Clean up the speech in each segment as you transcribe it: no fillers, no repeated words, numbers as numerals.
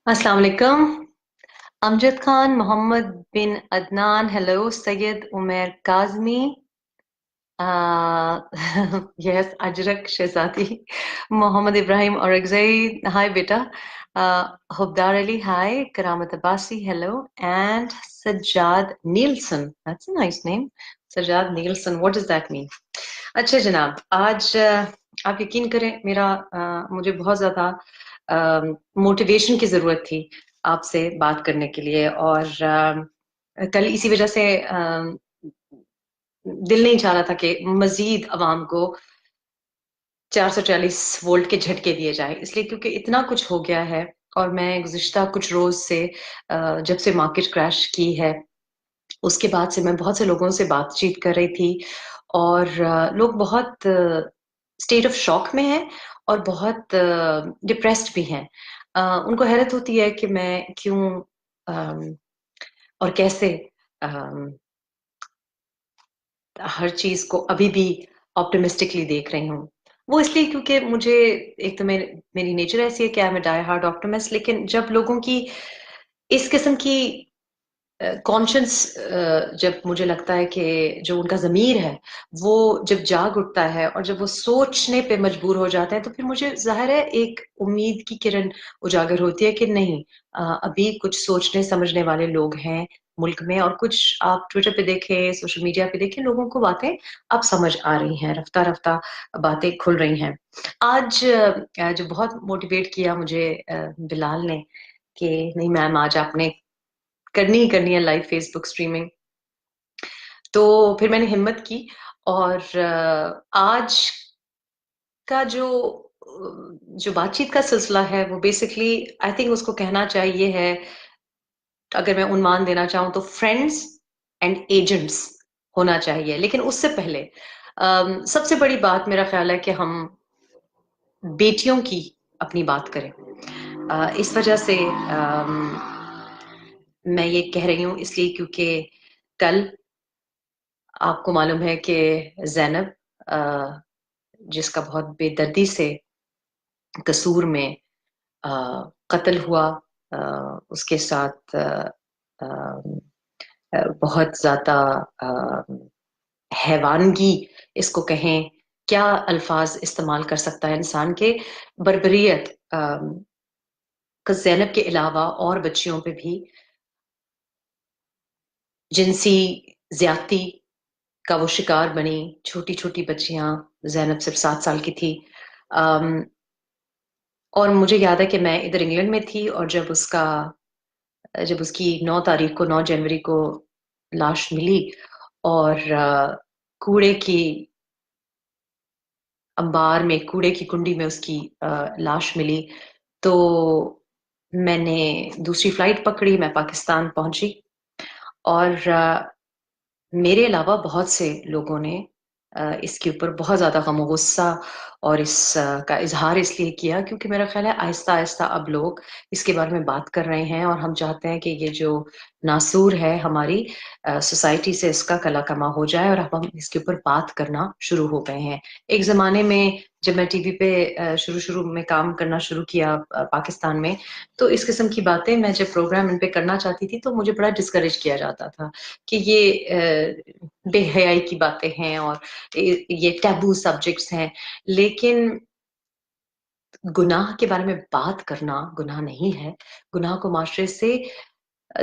अस्सलाम वालेकुम। अमजद खान, मोहम्मद बिन Adnan, hello Syed Umar Kazmi, yes Ajrak शहजादी, मोहम्मद इब्राहिम औरंगजेब, हाय बेटा, हुबदार Ali, hi, Karamat Abbasi, hello, and Sajjad Nielsen, that's a nice name, Sajjad Nielsen, what does that mean? अच्छा जनाब, आज आप यकीन करें मुझे बहुत ज्यादा मोटिवेशन की जरूरत थी आपसे बात करने के लिए। और कल इसी वजह से दिल नहीं चाह रहा था कि मजीद अवाम को 440 वोल्ट के झटके दिए जाए, इसलिए क्योंकि इतना कुछ हो गया है। और मैं गुज़िश्ता कुछ रोज से जब से मार्केट क्रैश की है उसके बाद से मैं बहुत से लोगों से बातचीत कर रही थी, और लोग बहुत स्टेट ऑफ शॉक में हैं और बहुत डिप्रेस्ड भी हैं। उनको हैरत होती है कि मैं क्यों अम, और कैसे अम, हर चीज को अभी भी ऑप्टिमिस्टिकली देख रही हूँ। वो इसलिए क्योंकि मुझे, एक तो मेरी नेचर ऐसी है कि I am die hard optimist, लेकिन जब लोगों की इस किस्म की कॉन्शियस, जब मुझे लगता है कि जो उनका ज़मीर है वो जब जाग उठता है और जब वो सोचने पे मजबूर हो जाते हैं, तो फिर मुझे ज़ाहिर है एक उम्मीद की किरण उजागर होती है कि नहीं, अभी कुछ सोचने समझने वाले लोग हैं मुल्क में। और कुछ आप ट्विटर पे देखें, सोशल मीडिया पे देखें, लोगों को बातें अब समझ आ रही हैं, रफ्ता रफ्ता बातें खुल रही हैं। आज जो बहुत मोटिवेट किया मुझे बिलाल ने कि नहीं मैम, आज आपने करनी ही करनी है लाइव फेसबुक स्ट्रीमिंग। तो फिर मैंने हिम्मत की, और आज का जो बातचीत का सिलसिला है वो बेसिकली, आई थिंक उसको कहना चाहिए है, अगर मैं उन्वान देना चाहूँ तो फ्रेंड्स एंड एजेंट्स होना चाहिए। लेकिन उससे पहले सबसे बड़ी बात मेरा ख्याल है कि हम बेटियों की अपनी बात करें। इस वजह से मैं ये कह रही हूँ इसलिए क्योंकि कल आपको मालूम है कि ज़ैनब, जिसका बहुत बेदर्दी से कसूर में कत्ल हुआ, उसके साथ बहुत ज्यादा हैवानगी, इसको कहें, क्या अल्फाज इस्तेमाल कर सकता है इंसान के, बर्बरियत का ज़ैनब के अलावा और बच्चियों पे भी जिनसी ज्यादती का वो शिकार बनी। छोटी छोटी बच्चियां, ज़ैनब सिर्फ 7 साल की थी। अम, और मुझे याद है कि मैं इधर इंग्लैंड में थी, और जब उसकी 9 तारीख को, 9 जनवरी को लाश मिली, और कूड़े की अंबार में, कूड़े की कुंडी में उसकी लाश मिली, तो मैंने दूसरी फ्लाइट पकड़ी, मैं पाकिस्तान पहुंची। और मेरे अलावा बहुत से लोगों ने इसके ऊपर बहुत ज्यादा गम और गुस्सा और का इजहार इसलिए किया क्योंकि मेरा ख्याल है आहिस्ता आहिस्ता अब लोग इसके बारे में बात कर रहे हैं, और हम चाहते हैं कि ये जो नासूर है हमारी सोसाइटी से, इसका कला कमा हो जाए, और अब हम इसके ऊपर बात करना शुरू हो गए हैं। एक जमाने में जब मैं टीवी पे शुरू शुरू में काम करना शुरू किया पाकिस्तान में, तो इस किस्म की बातें मैं जब प्रोग्राम इन पे करना चाहती थी तो मुझे बड़ा डिस्करेज किया जाता था कि ये बेहयाई की बातें हैं और ये टैबू सब्जेक्ट्स हैं। लेकिन गुनाह के बारे में बात करना गुनाह नहीं है। गुनाह को माशरे से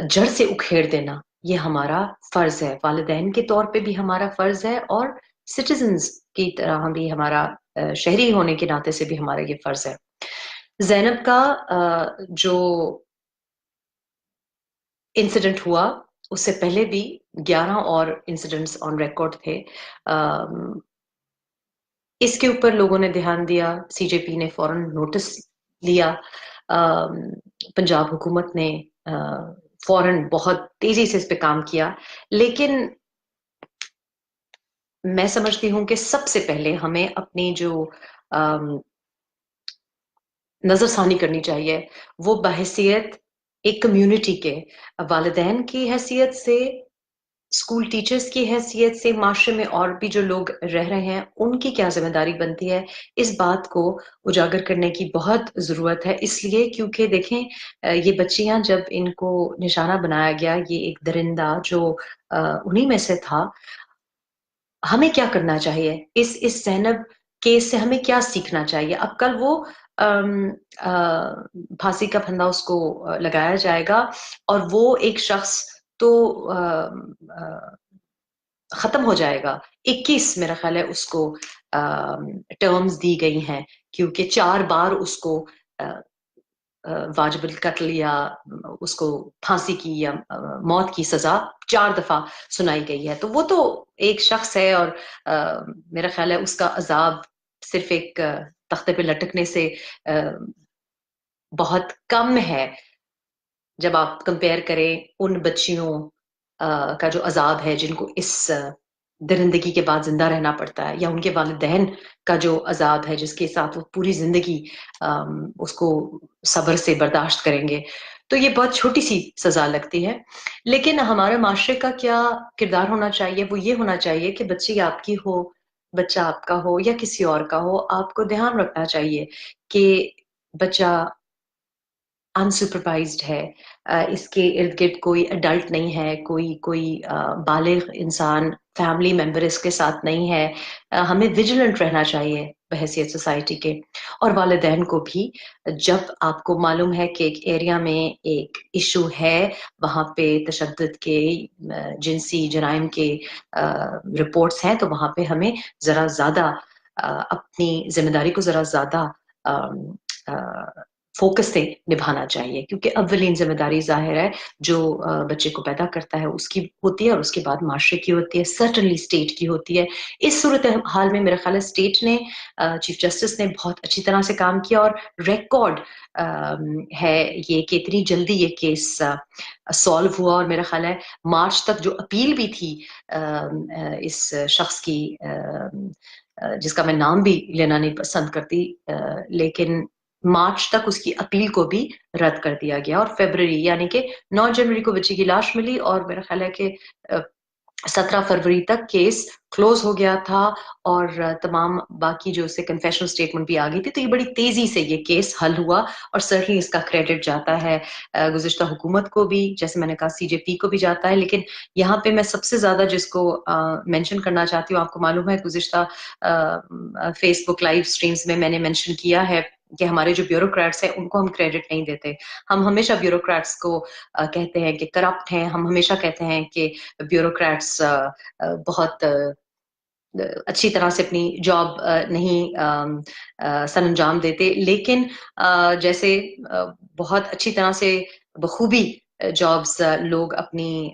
जड़ से उखेड़ देना ये हमारा फर्ज है, वालिदैन के तौर पे भी हमारा फर्ज है, और सिटीजन्स की तरह हम भी, हमारा शहरी होने के नाते से भी हमारा ये फर्ज है। ज़ैनब का जो इंसिडेंट हुआ, उससे पहले भी 11 और इंसिडेंट्स ऑन रिकॉर्ड थे। इसके ऊपर लोगों ने ध्यान दिया, सीजेपी ने फौरन नोटिस लिया, पंजाब हुकूमत ने फौरन बहुत तेजी से इस पे काम किया। लेकिन मैं समझती हूँ कि सबसे पहले हमें अपनी जो नजरसानी करनी चाहिए, वो बहैसियत एक कम्युनिटी के, वालिदैन की हैसियत से, اسکول ٹیچرز کی حیثیت سے معاشرے میں اور بھی جو لوگ رہ رہے ہیں ان کی کیا ذمہ داری بنتی ہے، اس بات کو اجاگر کرنے کی بہت ضرورت ہے، اس لیے کیونکہ دیکھیں یہ بچیاں جب ان کو نشانہ بنایا گیا، یہ ایک درندہ جو انہی میں سے تھا، ہمیں کیا کرنا چاہیے اس زینب کیس سے، ہمیں کیا سیکھنا چاہیے؟ اب کل وہ پھانسی کا پھندا اس کو لگایا جائے گا اور وہ ایک شخص تو ختم ہو جائے گا۔ 21 میرا خیال ہے اس کو ٹرمز دی گئی ہیں، کیونکہ 4 بار اس کو واجب القتل یا اس کو پھانسی کی یا موت کی سزا 4 دفعہ سنائی گئی ہے، تو وہ تو ایک شخص ہے اور میرا خیال ہے اس کا عذاب صرف ایک تختے پہ لٹکنے سے بہت کم ہے جب آپ کمپیئر کریں ان بچیوں کا جو عذاب ہے جن کو اس درندگی کے بعد زندہ رہنا پڑتا ہے، یا ان کے والدین کا جو عذاب ہے جس کے ساتھ وہ پوری زندگی اس کو صبر سے برداشت کریں گے، تو یہ بہت چھوٹی سی سزا لگتی ہے۔ لیکن ہمارے معاشرے کا کیا کردار ہونا چاہیے؟ وہ یہ ہونا چاہیے کہ بچی آپ کی ہو، بچہ آپ کا ہو یا کسی اور کا ہو، آپ کو دھیان رکھنا چاہیے کہ بچہ انسپروائزڈ ہے، اس کے ارد گرد کوئی اڈلٹ نہیں ہے، کوئی بالغ انسان فیملی ممبر اس کے ساتھ نہیں ہے۔ ہمیں ویجیلنٹ رہنا چاہیے بحیثیت سوسائٹی کے، اور والدین کو بھی۔ جب آپ کو معلوم ہے کہ ایک ایریا میں ایک ایشو ہے، وہاں پہ تشدد کے جنسی جرائم کے رپورٹس ہیں، تو وہاں پہ ہمیں ذرا زیادہ اپنی ذمہ داری کو ذرا زیادہ فوکس سے نبھانا چاہیے، کیونکہ اولین ذمہ داری ظاہر ہے جو بچے کو پیدا کرتا ہے اس کی ہوتی ہے، اور اس کے بعد معاشرے کی ہوتی ہے، سرٹنلی اسٹیٹ کی ہوتی ہے۔ اس صورتحال میں میرا خیال ہے اسٹیٹ نے، چیف جسٹس نے بہت اچھی طرح سے کام کیا، اور ریکارڈ ہے یہ کہ اتنی جلدی یہ کیس سالو ہوا، اور میرا خیال ہے مارچ تک جو اپیل بھی تھی اس شخص کی، جس کا میں نام بھی لینا نہیں پسند کرتی، لیکن مارچ تک اس کی اپیل کو بھی رد کر دیا گیا، اور فیبرری یعنی کہ 9 جنوری کو بچی کی لاش ملی، اور میرا خیال ہے کہ 17 فروری تک کیس کلوز ہو گیا تھا، اور تمام باقی جو اسے کنفیشنل سٹیٹمنٹ بھی آ گئی تھی، تو یہ بڑی تیزی سے یہ کیس حل ہوا، اور سرٹنلی اس کا کریڈٹ جاتا ہے گزشتہ حکومت کو بھی، جیسے میں نے کہا سی جے پی کو بھی جاتا ہے۔ لیکن یہاں پہ میں سب سے زیادہ جس کو مینشن کرنا چاہتی ہوں، آپ کو معلوم ہے گزشتہ فیس بک لائیو سٹریمز میں نے مینشن کیا ہے کہ ہمارے جو بیوروکریٹس ہیں ان کو ہم کریڈٹ نہیں دیتے۔ ہم ہمیشہ بیوروکریٹس کو کہتے ہیں کہ کرپٹ ہیں، ہم ہمیشہ کہتے ہیں کہ بیوروکریٹس بہت اچھی طرح سے اپنی جاب نہیں سر انجام دیتے، لیکن جیسے بہت اچھی طرح سے بخوبی جابز لوگ اپنی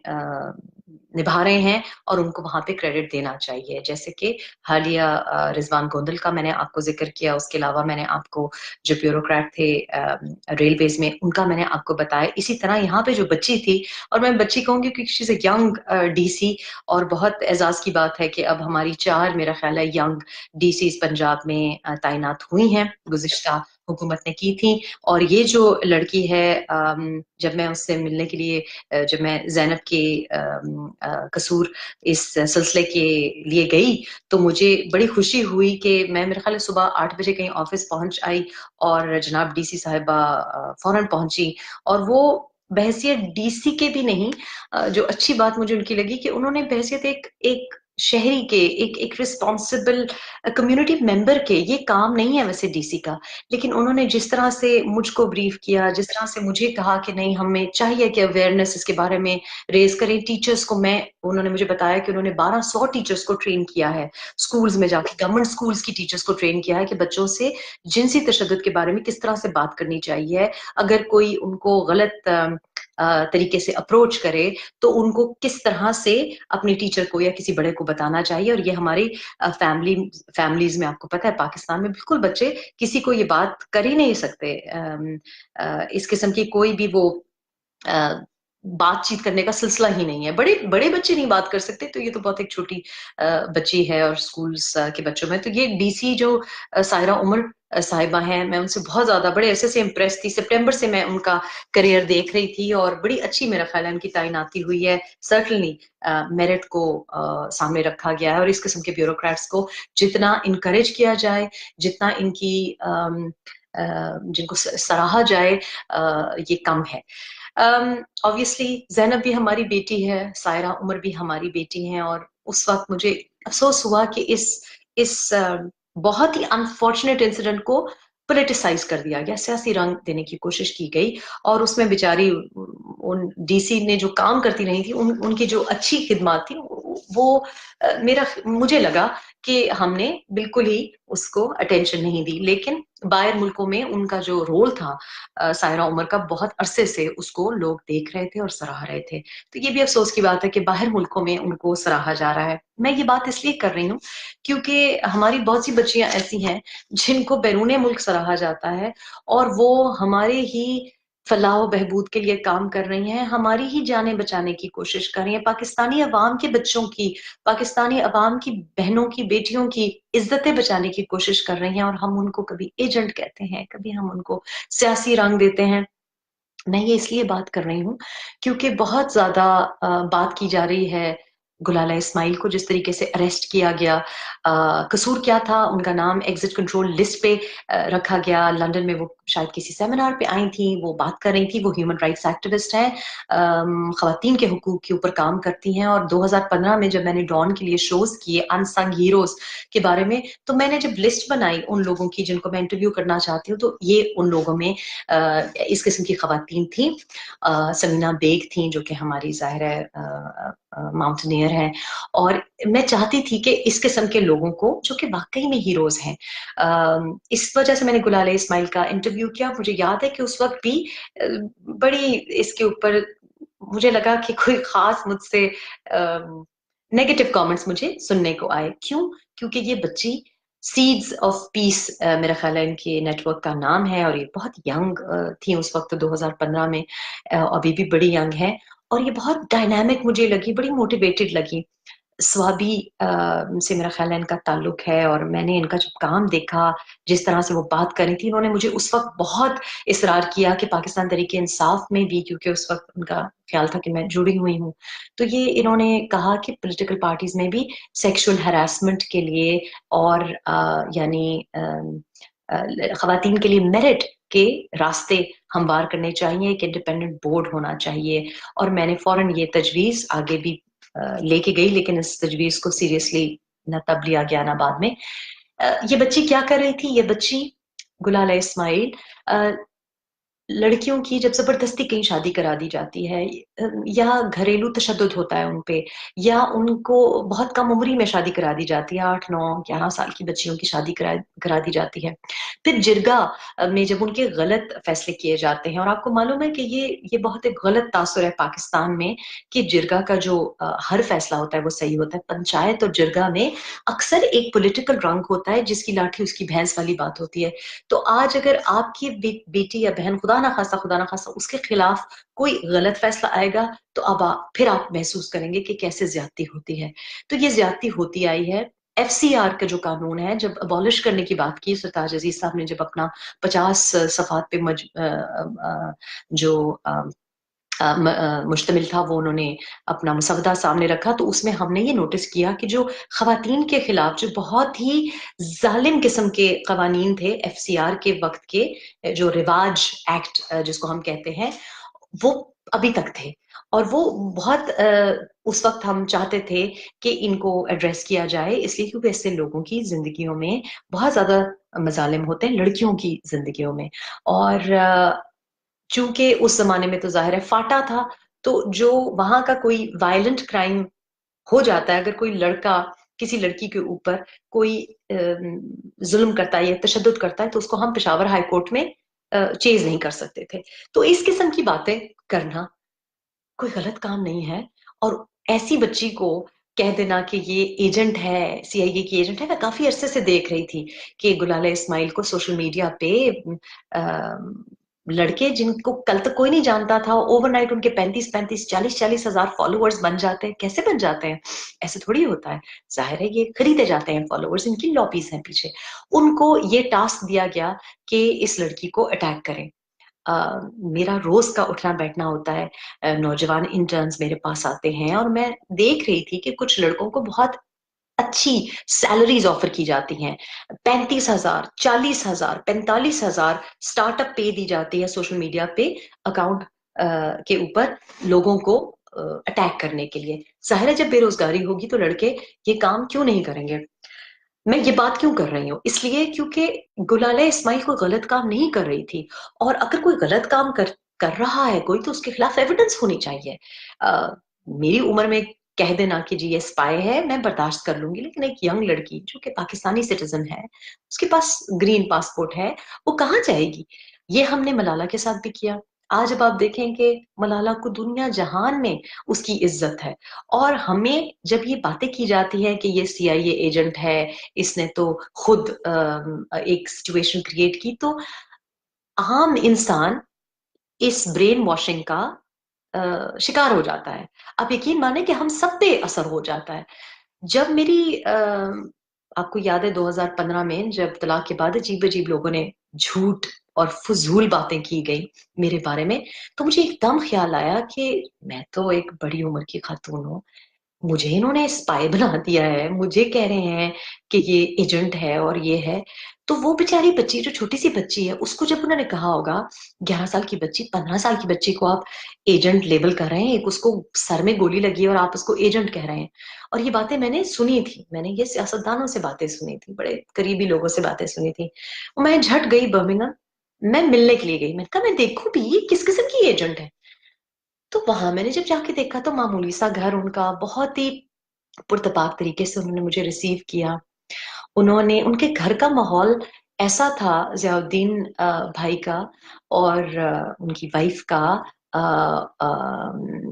نبھا رہے ہیں، اور ان کو وہاں پہ کریڈٹ دینا چاہیے، جیسے کہ حالیہ رضوان گوندل کا میں نے آپ کو ذکر کیا، اس کے علاوہ میں نے آپ کو جو بیوروکریٹ تھے ریلویز میں ان کا میں نے آپ کو بتایا۔ اسی طرح یہاں پہ جو بچی تھی، اور میں بچی کہوں گی کیونکہ شی از اے ینگ ڈی سی، اور بہت اعزاز کی بات ہے کہ اب ہماری 4 میرا خیال ہے ینگ ڈی سیز پنجاب میں تعینات ہوئی ہیں، گزشتہ حکومت نے کی تھی۔ اور یہ جو لڑکی ہے، جب میں اس سے ملنے کے لیے، جب میں زینب کے قصور اس سلسلے کے لیے گئی، تو مجھے بڑی خوشی ہوئی کہ میں میرے خیال ہے صبح 8 بجے کہیں آفس پہنچ آئی، اور جناب ڈی سی صاحبہ فوراً پہنچی، اور وہ بحیثیت ڈی سی کے بھی نہیں، جو اچھی بات مجھے ان کی لگی کہ انہوں نے بحیثیت ایک شہری کے، ایک رسپانسبل کمیونٹی ممبر کے، یہ کام نہیں ہے ویسے ڈی سی کا، لیکن انہوں نے جس طرح سے مجھ کو بریف کیا، جس طرح سے مجھے کہا کہ نہیں ہمیں چاہیے کہ اویئرنیس اس کے بارے میں ریز کریں، ٹیچرز کو انہوں نے مجھے بتایا کہ انہوں نے 1200 ٹیچرز کو ٹرین کیا ہے، سکولز میں جا کے گورنمنٹ سکولز کی ٹیچرز کو ٹرین کیا ہے کہ بچوں سے جنسی تشدد کے بارے میں کس طرح سے بات کرنی چاہیے، اگر کوئی ان کو غلط طریقے سے اپروچ کرے تو ان کو کس طرح سے اپنی ٹیچر کو یا کسی بڑے کو بتانا چاہیے۔ اور یہ ہماری فیملیز میں آپ کو پتہ ہے پاکستان میں بالکل بچے کسی کو یہ بات کر ہی نہیں سکتے، اس قسم کی کوئی بھی وہ बात चीत करने का सिलसिला ही नहीं है। बड़े बड़े बच्चे नहीं बात कर सकते, तो ये तो बहुत एक छोटी बच्ची है और स्कूल्स के बच्चों में। तो ये डीसी जो सायरा उमर साहिबा हैं, मैं उनसे बहुत ज्यादा बड़े ऐसे से इम्प्रेस थी। सितंबर से मैं उनका करियर देख रही थी और बड़ी अच्छी मेरा ख्याल है उनकी तैनाती हुई है। सर्टनली मेरिट को सामने रखा गया है, और इस किस्म के ब्यूरोक्रेट्स को जितना इनकरेज किया जाए, जितना इनकी जिनको सराहा जाए, ये कम है। ऑब्वियसली जैनब भी हमारी बेटी है, सायरा उमर भी हमारी बेटी हैं, और उस वक्त मुझे अफसोस हुआ कि इस बहुत ही अनफॉर्चुनेट इंसिडेंट को पोलिटिसाइज कर दिया गया, सियासी रंग देने की कोशिश की गई। और उसमें बेचारी उन डीसी ने जो काम करती रही थी, उनकी जो अच्छी खिदमत थी, वो मुझे लगा कि हमने बिल्कुल ही उसको अटेंशन नहीं दी। लेकिन बाहर मुल्कों में उनका जो रोल था सायरा उमर का, बहुत अरसे से उसको लोग देख रहे थे और सराह रहे थे। तो ये भी अफसोस की बात है कि बाहर मुल्कों में उनको सराहा जा रहा है। मैं ये बात इसलिए कर रही हूँ क्योंकि हमारी बहुत सी बच्चियां ऐसी हैं जिनको बैरून मुल्क सराहा जाता है, और वो हमारे ही फलाह बहबूद के लिए काम कर रही हैं, हमारी ही जानें बचाने की कोशिश कर रही हैं, पाकिस्तानी अवाम के बच्चों की, पाकिस्तानी अवाम की बहनों की, बेटियों की इज्जतें बचाने की कोशिश कर रही हैं। और हम उनको कभी एजेंट कहते हैं, कभी हम उनको सियासी रंग देते हैं। मैं ये इसलिए बात कर रही हूँ क्योंकि बहुत ज्यादा बात की जा रही है गुलाला इस्माइल को जिस तरीके से अरेस्ट किया गया। कसूर क्या था? उनका नाम एग्जिट कंट्रोल लिस्ट पे रखा गया। लंदन में वो शायद किसी सेमिनार पे आई थी, वो बात कर रही थी। वो ह्यूमन राइट्स एक्टिविस्ट हैं, खवातीन के हुकूक के ऊपर काम करती हैं। और 2015 में जब मैंने डॉन के लिए शोज किए अनसंग हीरोज के बारे में, तो मैंने जब लिस्ट बनाई उन लोगों की जिनको मैं इंटरव्यू करना चाहती हूँ, तो ये उन लोगों में इस किस्म की खवातीन थी। समीना बेग थी जो कि हमारी जाहिर है माउंटेनियर हैं। और मैं चाहती थी कि इस किस्म के लोगों को जो कि वाकई में हीरोज हैं, इस वजह से मैंने गुलाले इस्माइल का इंटरव्यू किया। मुझे याद है कि उस वक्त भी बड़ी इसके ऊपर मुझे लगा कि कोई खास मुझसे नेगेटिव कमेंट्स मुझे सुनने को आए। क्यों? क्योंकि ये बच्ची सीड्स ऑफ पीस मेरा ख्याल है इनके नेटवर्क का नाम है, और ये बहुत यंग थी उस वक्त 2015 में, अभी भी बड़ी यंग है। और ये बहुत डायनामिक मुझे लगी, बड़ी मोटिवेटेड लगी। स्वाबी से मेरा ख्याल है इनका ताल्लुक है, और मैंने इनका जब काम देखा, जिस तरह से वो बात कर रही थी, इन्होंने मुझे उस वक्त बहुत इसरार किया कि पाकिस्तान तहरीक इंसाफ में भी, क्योंकि उस वक्त उनका ख्याल था कि मैं जुड़ी हुई हूँ, तो ये इन्होंने कहा कि पॉलिटिकल पार्टीज में भी सेक्सुअल हरासमेंट के लिए और यानी खवातीन के लिए मेरिट के रास्ते हमवार करने चाहिए, एक इंडिपेंडेंट बोर्ड होना चाहिए। और मैंने फौरन ये तजवीज आगे भी लेके गई, लेकिन इस तजवीज को सीरियसली न तब लिया गया ना बाद में। ये बच्ची क्या कर रही थी? ये बच्ची गुलाला इस्माइल लड़कियों की जब जबरदस्ती कहीं शादी करा दी जाती है, या घरेलू तशद्दुद होता है उन पे, या उनको बहुत कम उम्री में शादी करा दी जाती है, 8, 9, 11 साल की बच्चियों की शादी करा दी जाती है। फिर जिरगा में जब उनके गलत फैसले किए जाते हैं, और आपको मालूम है कि ये बहुत एक गलत तासुर है पाकिस्तान में कि जिरगा का जो हर फैसला होता है वो सही होता है। पंचायत और जिरगा में अक्सर एक पॉलिटिकल रंग होता है, जिसकी लाठी उसकी भैंस वाली बात होती है। तो आज अगर आपकी बेटी या बहन खुदा ना खासा उसके खिलाफ कोई गलत फैसला आएगा, तो अब फिर आप महसूस करेंगे कि कैसे ज्यादती होती है। तो ये ज्यादती होती आई है। एफसीआर का जो कानून है, जब अबॉलिश करने की बात की सरताज अजीज साहब ने, जब अपना 50 सफात पे जो मुश्तमिल था वो उन्होंने अपना मसवदा सामने रखा, तो उसमें हमने ये नोटिस किया कि जो खवातीन के खिलाफ जो बहुत ही जालिम किस्म के कवानीन थे एफसीआर के वक्त के, जो रिवाज एक्ट जिसको हम कहते हैं, वो अभी तक थे। और वो बहुत उस वक्त हम चाहते थे कि इनको एड्रेस किया जाए, इसलिए क्योंकि इससे लोगों की जिंदगियों में बहुत ज्यादा मजालिम होते हैं, लड़कियों की जिंदगियों में। और चूंकि उस जमाने में तो जाहिर है फाटा था, तो जो वहां का कोई वायलेंट क्राइम हो जाता है, अगर कोई लड़का किसी लड़की के ऊपर कोई जुल्म करता है या तशद्दुद करता है, तो उसको हम पेशावर हाई कोर्ट में चेज नहीं कर सकते थे। तो इस किस्म की बातें करना कोई गलत काम नहीं है। और ऐसी बच्ची को कह देना कि ये एजेंट है, सीआईए की एजेंट है। मैं काफी अरसे से देख रही थी कि गुलाला इस्माइल को सोशल मीडिया पे लड़के जिनको कल तक कोई नहीं जानता था, ओवरनाइट उनके 35-35, 40-40 हजार फॉलोअर्स बन जाते हैं। कैसे बन जाते हैं? ऐसे थोड़ी होता है। जाहिर है ये खरीदे जाते हैं फॉलोअर्स, इनकी लॉबीज हैं पीछे। उनको ये टास्क दिया गया कि इस लड़की को अटैक करें। मेरा रोज का उठना बैठना होता है। नौजवान इंटर्न्स मेरे पास आते हैं और मैं देख रही थी कि कुछ लड़कों को बहुत अच्छी सैलरीज ऑफर की जाती हैं। 35,000, 40,000, 45,000 स्टार्टअप पे दी जाती है सोशल मीडिया पे, अकाउंट के ऊपर लोगों को अटैक करने के लिए। जाहिर है जब बेरोजगारी होगी तो लड़के ये काम क्यों नहीं करेंगे। मैं ये बात क्यों कर रही हूँ? इसलिए क्योंकि गुलाले इस्माइल कोई गलत काम नहीं कर रही थी, और अगर कोई गलत काम कर रहा है कोई, तो उसके खिलाफ एविडेंस होनी चाहिए। मेरी उम्र में कह देना कि जी ये स्पाई है, मैं बर्दाश्त कर लूंगी, लेकिन एक यंग लड़की जो कि पाकिस्तानी सिटीजन है, उसके पास ग्रीन पासपोर्ट है, वो कहाँ जाएगी? ये हमने मलाला के साथ भी किया। आज जब आप देखें कि मलाला को दुनिया जहान में उसकी इज्जत है, और हमें जब ये बातें की जाती है कि ये सीआईए एजेंट है, इसने तो खुद एक सिचुएशन क्रिएट की, तो आम इंसान इस ब्रेन वॉशिंग का शिकार हो जाता है। आप यकीन माने कि हम सब पे असर हो जाता है। जब मेरी आपको याद है 2015 में जब तलाक के बाद अजीब अजीब लोगों ने झूठ और फजूल बातें की गई मेरे बारे में, तो मुझे एकदम ख्याल आया कि मैं तो एक बड़ी उम्र की खातून हूँ, मुझे इन्होंने स्पाई बना दिया है, मुझे कह रहे हैं कि ये एजेंट है और ये है। तो वो बेचारी बच्ची जो छोटी सी बच्ची है, उसको जब उन्होंने कहा होगा, 11 साल की बच्ची, 15 साल की बच्ची को आप एजेंट लेबल कर रहे हैं, एक उसको सर में गोली लगी है और आप उसको एजेंट कह रहे हैं। और ये बातें मैंने सुनी थी, मैंने ये सियासतदानों से बातें सुनी थी, बड़े करीबी लोगों से बातें सुनी थी। मैं झट गई बर्मिंघम, मैं मिलने के लिए गई, मैंने कहा मैं देखूं भी ये किस किस्म की एजेंट है। तो वहां मैंने जब जाके देखा तो मामूली सा घर उनका, बहुत ही पुरतपाक तरीके से उन्होंने मुझे रिसीव किया। उन्होंने, उनके घर का माहौल ऐसा था, ज़ियाउद्दीन भाई का और उनकी वाइफ का,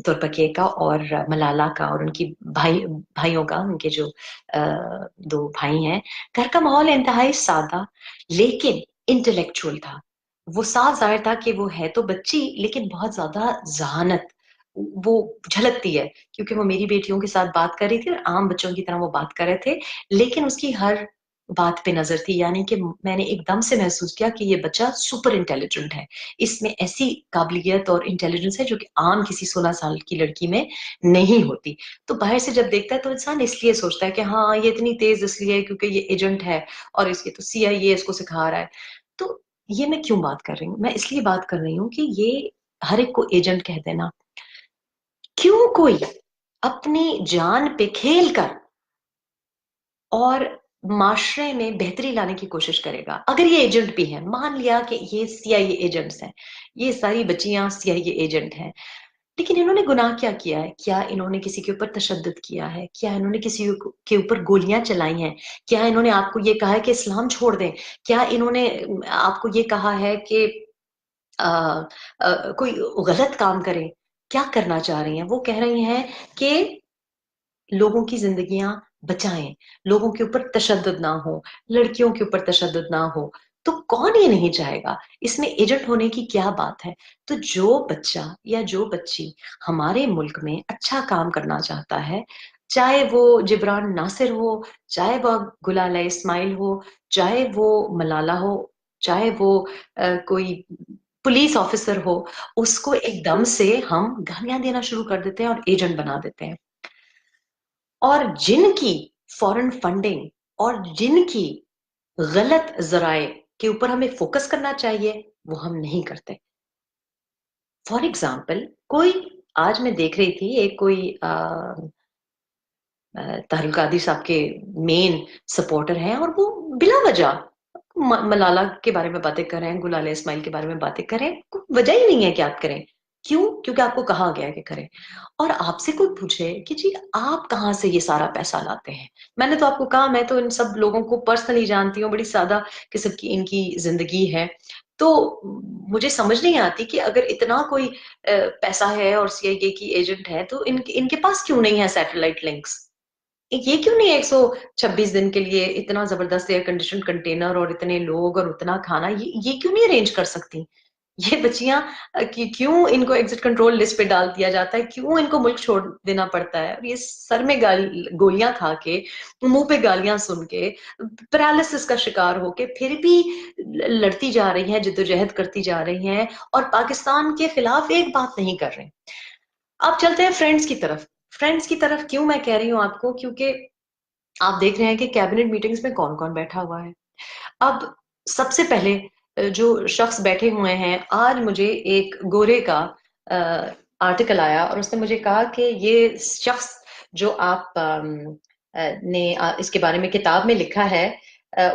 तुर्पके का और मलाला का और उनकी भाइयों का, उनके जो दो भाई हैं। घर का माहौल इंतहाई सादा लेकिन इंटेलेक्चुअल था। वो साफ जाहिर था कि वो है तो बच्ची, लेकिन बहुत ज्यादा जहानत वो झलकती है, क्योंकि वो मेरी बेटियों के साथ बात कर रही थी और आम बच्चों की तरह वो बात कर रहे थे, लेकिन उसकी हर बात पे नजर थी। यानी कि मैंने एकदम से महसूस किया कि ये बच्चा सुपर इंटेलिजेंट है, इसमें ऐसी काबिलियत और इंटेलिजेंस है जो कि आम किसी 16 साल की लड़की में नहीं होती। तो बाहर से जब देखता है तो इंसान इसलिए सोचता है कि हाँ ये इतनी तेज इसलिए है क्योंकि ये एजेंट है और इसके तो सीआईए इसको सिखा रहा है। तो ये मैं क्यों बात कर रही हूँ? मैं इसलिए बात कर रही हूँ कि ये हर एक को एजेंट कह देना, क्यों कोई अपनी जान पे खेल कर और माशरे में बेहतरी लाने की कोशिश करेगा। अगर ये एजेंट भी है, मान लिया कि ये सीआईए एजेंट्स हैं, ये सारी बच्चियां सीआईए एजेंट हैं, लेकिन इन्होंने गुनाह क्या किया है? क्या इन्होंने किसी के ऊपर तशद्दुद किया है? क्या इन्होंने किसी के ऊपर गोलियां चलाई हैं? क्या इन्होंने आपको ये कहा है कि इस्लाम छोड़ दें? क्या इन्होंने आपको ये कहा है कि अ, कोई गलत काम करें? क्या करना चाह रही हैं? वो कह रही हैं कि लोगों की जिंदगियां बचाएं, लोगों के ऊपर तशद्दुद ना हो, लड़कियों के ऊपर तशद्दुद ना हो। तो कौन ये नहीं चाहेगा? इसमें एजेंट होने की क्या बात है? तो जो बच्चा या जो बच्ची हमारे मुल्क में अच्छा काम करना चाहता है, चाहे वो जिब्रान नासिर हो, चाहे वो गुलाला इस्माइल हो, चाहे वो मलाला हो, चाहे वो कोई पुलिस ऑफिसर हो, उसको एकदम से हम गालियां देना शुरू कर देते हैं और एजेंट बना देते हैं। और जिनकी फॉरेन फंडिंग और जिनकी गलत जराए के ऊपर हमें फोकस करना चाहिए, वो हम नहीं करते। फॉर एग्जाम्पल, कोई, आज मैं देख रही थी एक कोई तारुल कादिर साहब के मेन सपोर्टर हैं और वो बिला वजह मलाला के बारे में बातें कर रहे हैं, गुलाले इस्माइल के बारे में बातें कर रहे हैं। कोई वजह ही नहीं है कि आप करें। क्यों? क्योंकि आपको कहा गया है कि करें। और आपसे कोई पूछे कि जी आप कहाँ से ये सारा पैसा लाते हैं? मैंने तो आपको कहा मैं तो इन सब लोगों को पर्सनली जानती हूँ, बड़ी सादा किस्म की इनकी जिंदगी है। तो मुझे समझ नहीं आती कि अगर इतना कोई पैसा है और सीआईए की एजेंट है, तो इनके पास क्यों नहीं है सैटेलाइट लिंक्स? ये क्यों नहीं 126 दिन के लिए इतना जबरदस्त एयर कंडीशन कंटेनर और इतने लोग और उतना खाना, ये क्यों नहीं अरेंज कर सकती? ये बच्चियां क्यों इनको एग्जिट कंट्रोल लिस्ट पे डाल दिया जाता है, क्यों इनको मुल्क छोड़ देना पड़ता है, और ये सर में गोलियां खा के, मुंह पे गालियां सुन के, पैरालिसिस का शिकार होके फिर भी लड़ती जा रही हैं, जिद्दोजहद करती जा रही हैं, और पाकिस्तान के खिलाफ एक बात नहीं कर रहे। अब चलते हैं फ्रेंड्स की तरफ। फ्रेंड्स की तरफ क्यों मैं कह रही हूँ आपको, क्योंकि आप देख रहे हैं कि कैबिनेट मीटिंग्स में कौन कौन बैठा हुआ है। अब सबसे पहले जो शख्स बैठे हुए हैं, आज मुझे एक गोरे का आर्टिकल आया और उसने मुझे कहा कि ये शख्स जो आप ने इसके बारे में किताब में लिखा है,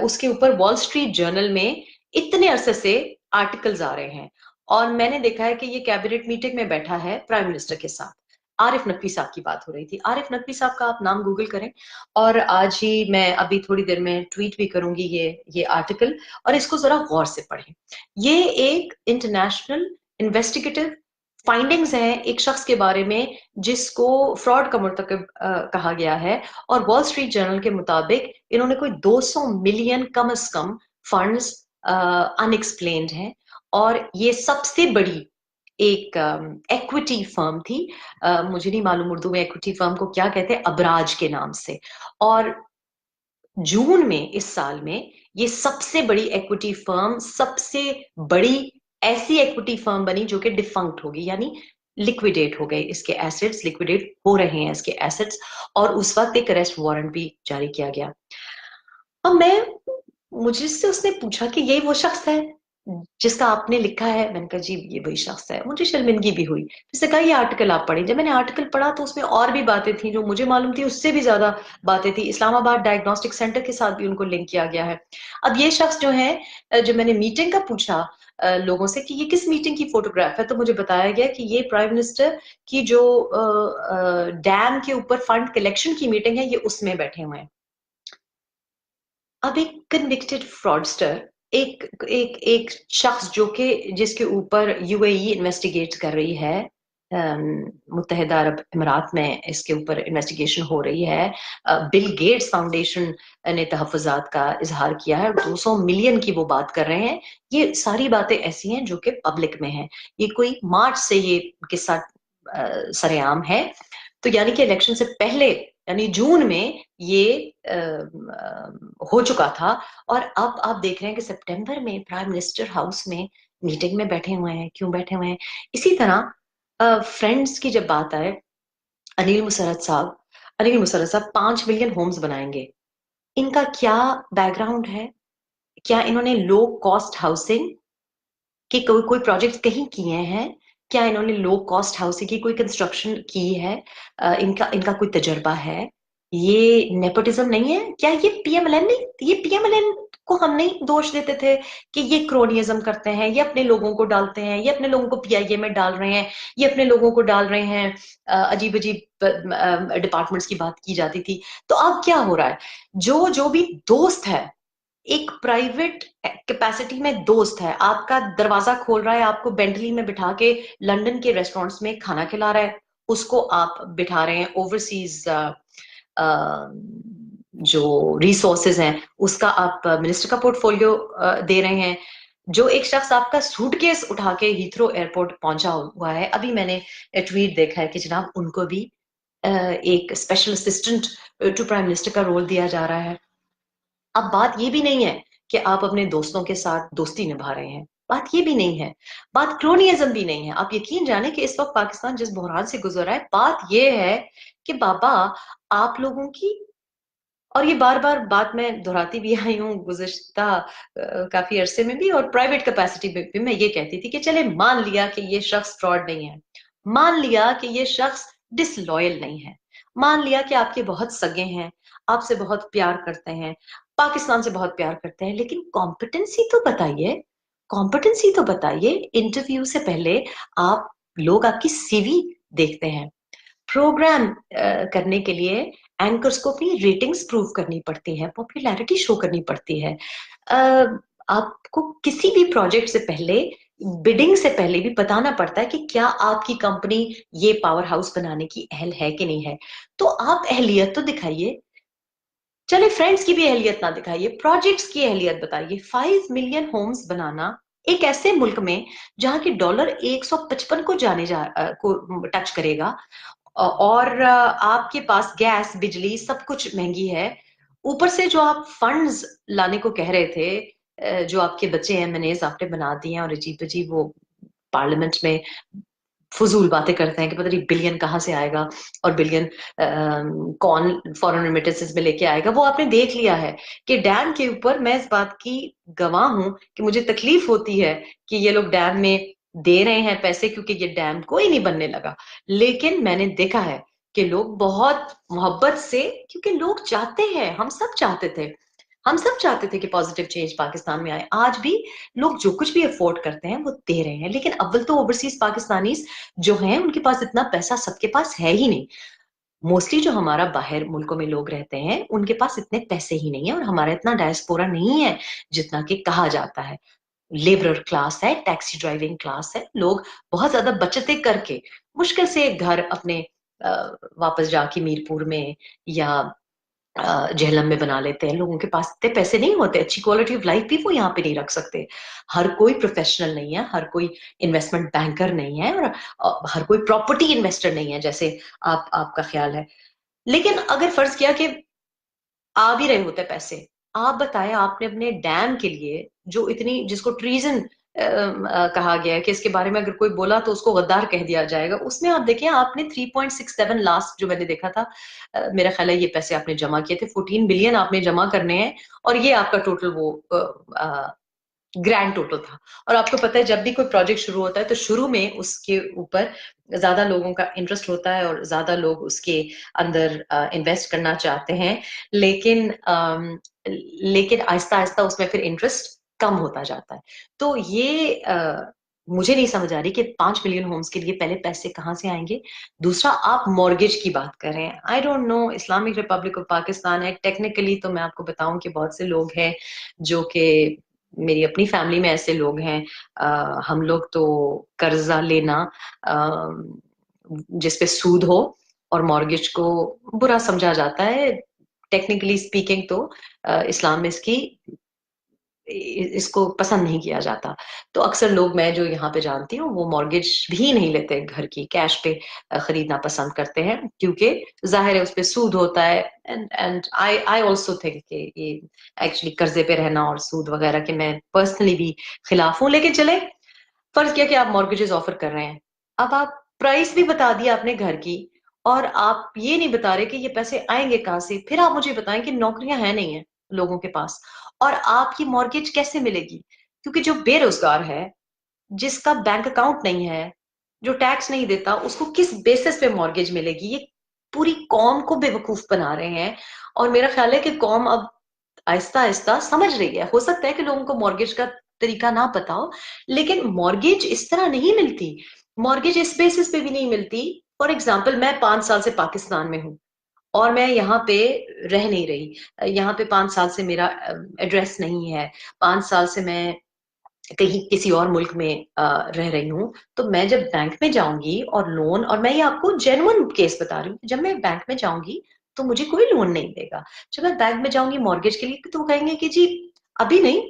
उसके ऊपर वॉल स्ट्रीट जर्नल में इतने अरसे से आर्टिकल्स आ रहे हैं, और मैंने देखा है कि ये कैबिनेट मीटिंग में बैठा है प्राइम मिनिस्टर के साथ। आरिफ नकवी साहब की बात हो रही थी। आरिफ नकवी साहब का आप नाम गूगल करें, और आज ही मैं अभी थोड़ी देर में ट्वीट भी करूंगी ये आर्टिकल, और इसको जरा गौर से पढ़ें। ये एक इंटरनेशनल इन्वेस्टिगेटिव फाइंडिंग्स हैं एक शख्स के बारे में जिसको फ्रॉड का मुर्तकब कहा गया है, और वॉल स्ट्रीट जर्नल के मुताबिक इन्होंने कोई 200 मिलियन कम से कम फंड्स अनएक्सप्लेन्ड हैं, और ये सबसे बड़ी एक इक्विटी फर्म थी। मुझे नहीं मालूम उर्दू में इक्विटी फर्म को क्या कहते हैं, अबराज के नाम से। और जून में इस साल में ये सबसे बड़ी इक्विटी फर्म, सबसे बड़ी ऐसी इक्विटी फर्म बनी जो कि डिफंक्ट होगी, यानी लिक्विडेट हो गए, इसके एसेट्स लिक्विडेट हो रहे हैं इसके एसेट्स, और उस वक्त एक अरेस्ट वारंट भी जारी किया गया। अब मुझसे उसने पूछा कि ये वो शख्स है जिसका आपने लिखा है। मैंने कहा जी ये वही शख्स है। मुझे शर्मिंदगी भी हुई। उसने कहा ये आर्टिकल आप पढ़ें। जब मैंने आर्टिकल पढ़ा तो उसमें और भी बातें थी जो मुझे मालूम थी, उससे भी ज्यादा बातें थी। इस्लामाबाद डायग्नोस्टिक सेंटर के साथ भी उनको लिंक किया गया है। अब ये शख्स जो है, जब मैंने मीटिंग का पूछा लोगों से कि ये किस मीटिंग की फोटोग्राफ है, तो मुझे बताया गया कि ये प्राइम मिनिस्टर की जो डैम के ऊपर फंड कलेक्शन की मीटिंग है, ये उसमें बैठे हुए हैं। अब एक कन्विक्टेड फ्रॉडस्टर, एक एक एक शख्स जो कि जिसके ऊपर यूएई इन्वेस्टिगेट कर रही है, मुत्तहिदा अरब अमीरात में इसके ऊपर इन्वेस्टिगेशन हो रही है। बिल गेट्स फाउंडेशन ने तहफ़्फ़ुज़ात का इजहार किया है, 200 मिलियन की वो बात कर रहे हैं। ये सारी बातें ऐसी हैं जो कि पब्लिक में हैं। ये कोई मार्च से ये किस्सा सरेआम है। तो यानी कि इलेक्शन से पहले, यानी जून में ये हो चुका था, और अब आप देख रहे हैं कि सितंबर में प्राइम मिनिस्टर हाउस में मीटिंग में बैठे हुए हैं। क्यों बैठे हुए हैं? इसी तरह फ्रेंड्स की जब बात आए, अनिल मुसरत साहब 5 मिलियन होम्स बनाएंगे। इनका क्या बैकग्राउंड है? क्या इन्होंने लो कॉस्ट हाउसिंग कि कोई प्रोजेक्ट कहीं किए हैं? क्या इन्होंने लो कॉस्ट हाउसिंग की कोई कंस्ट्रक्शन की है? इनका इनका कोई तजर्बा है? ये नेपोटिज्म नहीं है क्या? ये पीएमएलएन नहीं, ये पीएमएलएन को हम नहीं दोष देते थे कि ये क्रोनियज्म करते हैं, ये अपने लोगों को डालते हैं, ये अपने लोगों को पीआईए में डाल रहे हैं, ये अपने लोगों को डाल रहे हैं। अजीब अजीब डिपार्टमेंट्स की बात की जाती थी। तो अब क्या हो रहा है? जो जो भी दोस्त है, एक प्राइवेट कैपेसिटी में दोस्त है, आपका दरवाजा खोल रहा है, आपको बेंटली में बिठा के लंदन के रेस्टोरेंट्स में खाना खिला रहा है, उसको आप बिठा रहे हैं ओवरसीज जो रिसोर्सेज हैं उसका आप मिनिस्टर का पोर्टफोलियो दे रहे हैं। जो एक शख्स आपका सूटकेस उठा के हीथ्रो एयरपोर्ट पहुंचा हुआ है, अभी मैंने ट्वीट देखा है कि जनाब उनको भी एक special assistant to prime minister का रोल दिया जा रहा है। अब बात ये भी नहीं है कि आप अपने दोस्तों के साथ दोस्ती निभा रहे हैं, बात ये भी नहीं है, बात क्रोनियज्म भी नहीं है। आप यकीन जाने कि इस वक्त पाकिस्तान जिस बहरान से गुजर रहा है, बात ये है कि बाबा आप लोगों की, और ये बार बार बात मैं दोहराती भी आई हूँ गुज़िश्ता काफी अरसे में भी, और प्राइवेट कैपेसिटी में भी मैं ये कहती थी कि चले मान लिया कि ये शख्स फ्रॉड नहीं है, मान लिया कि ये शख्स डिसलॉयल नहीं है, मान लिया कि आपके बहुत सगे हैं, आपसे बहुत प्यार करते हैं, पाकिस्तान से बहुत प्यार करते हैं, लेकिन कॉम्पिटेंसी तो बताइए, कॉम्पिटेंसी तो बताइए। इंटरव्यू से पहले आप लोग आपकी सीवी देखते हैं। प्रोग्राम करने के लिए एंकर्स को अपनी रेटिंग्स प्रूव करनी पड़ती है, पॉपुलैरिटी शो करनी पड़ती है। आपको किसी भी प्रोजेक्ट से पहले, बिडिंग से पहले भी बताना पड़ता है कि क्या आपकी कंपनी ये पावर हाउस बनाने की अहल है कि नहीं है। तो आप अहलियत तो दिखाइए। चले फ्रेंड्स की भी अहलियत ना दिखाइए, प्रोजेक्ट्स की अहलियत बताइए। 5 मिलियन होम्स बनाना एक ऐसे मुल्क में जहाँ की डॉलर 155 को को टच करेगा, और आपके पास गैस, बिजली सब कुछ महंगी है। ऊपर से जो आप फंड्स लाने को कह रहे थे, जो आपके बच्चे एमएनएस आपने बना दिए हैं, और अजीब-अजीब वो पार्लियामेंट में फजूल बातें करते हैं कि पता नहीं बिलियन कहाँ से आएगा, और बिलियन कौन फॉरेन रेमिटेंसेस में लेके आएगा। वो आपने देख लिया है कि डैम के ऊपर, मैं इस बात की गवाह हूं कि मुझे तकलीफ होती है कि ये लोग डैम में दे रहे हैं पैसे, क्योंकि ये डैम कोई नहीं बनने लगा। लेकिन मैंने देखा है कि लोग बहुत मोहब्बत से, क्योंकि लोग चाहते हैं, हम सब चाहते थे, हम सब चाहते थे कि पॉजिटिव चेंज पाकिस्तान में आए। आज भी लोग जो कुछ भी अफोर्ड करते हैं वो दे रहे हैं, लेकिन अव्वल तो ओवरसीज पाकिस्तानीज जो हैं उनके पास इतना पैसा सबके पास है ही नहीं। मोस्टली जो हमारा बाहर मुल्कों में लोग रहते हैं उनके पास इतने पैसे ही नहीं है, और हमारा इतना डायस्पोरा नहीं है जितना कि कहा जाता है। लेबरर क्लास है, टैक्सी ड्राइविंग क्लास है, लोग बहुत ज्यादा बचतें करके मुश्किल से एक घर अपने वापस जाके मीरपुर में या जेहलम में बना लेते हैं। लोगों के पास इतने पैसे नहीं होते, अच्छी क्वालिटी ऑफ लाइफ भी वो यहाँ पे नहीं रख सकते। हर कोई प्रोफेशनल नहीं है, हर कोई इन्वेस्टमेंट बैंकर नहीं है, और हर कोई प्रॉपर्टी इन्वेस्टर नहीं है जैसे आपका ख्याल है। लेकिन अगर फर्ज किया कि आ भी रहे होते पैसे, आप बताएं, आपने अपने डैम के लिए जो इतनी, जिसको ट्रीजन कहा गया है कि इसके बारे में अगर कोई बोला तो उसको गद्दार कह दिया जाएगा, उसमें आप देखें आपने 3.67 लास्ट जो मैंने देखा था, मेरा ख्याल है ये पैसे आपने जमा किए थे, 14 बिलियन आपने जमा करने हैं, और ये आपका टोटल वो ग्रैंड टोटल था। और आपको पता है जब भी कोई प्रोजेक्ट शुरू होता है तो शुरू में उसके ऊपर ज्यादा लोगों का इंटरेस्ट होता है और ज्यादा लोग उसके अंदर इन्वेस्ट करना चाहते हैं, लेकिन लेकिन आहिस्ता आहिस्ता उसमें फिर इंटरेस्ट कम होता जाता है। तो ये मुझे नहीं समझ आ रही कि 5 मिलियन होम्स के लिए पहले पैसे कहाँ से आएंगे। दूसरा, आप मॉर्गेज की बात कर रहे हैं, I don't know, Islamic Republic of Pakistan है टेक्निकली, तो मैं आपको बताऊं कि बहुत से लोग हैं जो कि मेरी अपनी फैमिली में ऐसे लोग हैं। हम लोग तो कर्जा लेना जिस पे सूद हो और मॉर्गेज को बुरा समझा जाता है, टेक्निकली स्पीकिंग तो इस्लाम में इसको पसंद नहीं किया जाता। तो अक्सर लोग, मैं जो यहाँ पे जानती हूँ, वो मॉर्गेज भी नहीं लेते, घर की कैश पे खरीदना पसंद करते हैं, क्योंकि जाहिर है उस पे सूद होता है। And I I also think कि ये एक्चुअली कर्जे पे रहना और सूद वगैरह के मैं पर्सनली भी खिलाफ हूँ। लेकिन चले, फर्ज किया कि आप मॉर्गेजेस ऑफर कर रहे हैं, अब आप प्राइस भी बता दिया आपने घर की, और आप ये नहीं बता रहे कि ये पैसे आएंगे कहाँ से। फिर आप मुझे बताएं कि नौकरियां हैं नहीं है लोगों के पास, और आप ये मॉर्गेज कैसे मिलेगी? क्योंकि जो बेरोजगार है, जिसका बैंक अकाउंट नहीं है, जो टैक्स नहीं देता, उसको किस बेसिस पे मॉर्गेज मिलेगी? ये पूरी कौम को बेवकूफ बना रहे हैं। और मेरा ख्याल है कि कौम अब आहिस्ता आहिस्ता समझ रही है। हो सकता है कि लोगों को मॉर्गेज का तरीका ना पता हो, लेकिन मॉर्गेज इस तरह नहीं मिलती, मॉर्गेज इस बेसिस पे भी नहीं मिलती। फॉर एग्जाम्पल, मैं 5 साल से पाकिस्तान में हूँ और मैं यहाँ पे रह नहीं रही, यहाँ पे 5 साल से मेरा एड्रेस नहीं है, 5 साल से मैं कहीं किसी और मुल्क में रह रही हूँ। तो मैं जब बैंक में जाऊंगी और लोन, और मैं ये आपको जेन्युइन केस बता रही हूँ, जब मैं बैंक में जाऊंगी तो मुझे कोई लोन नहीं देगा। जब मैं बैंक में जाऊंगी मॉर्गेज के लिए तो वो कहेंगे कि जी अभी नहीं,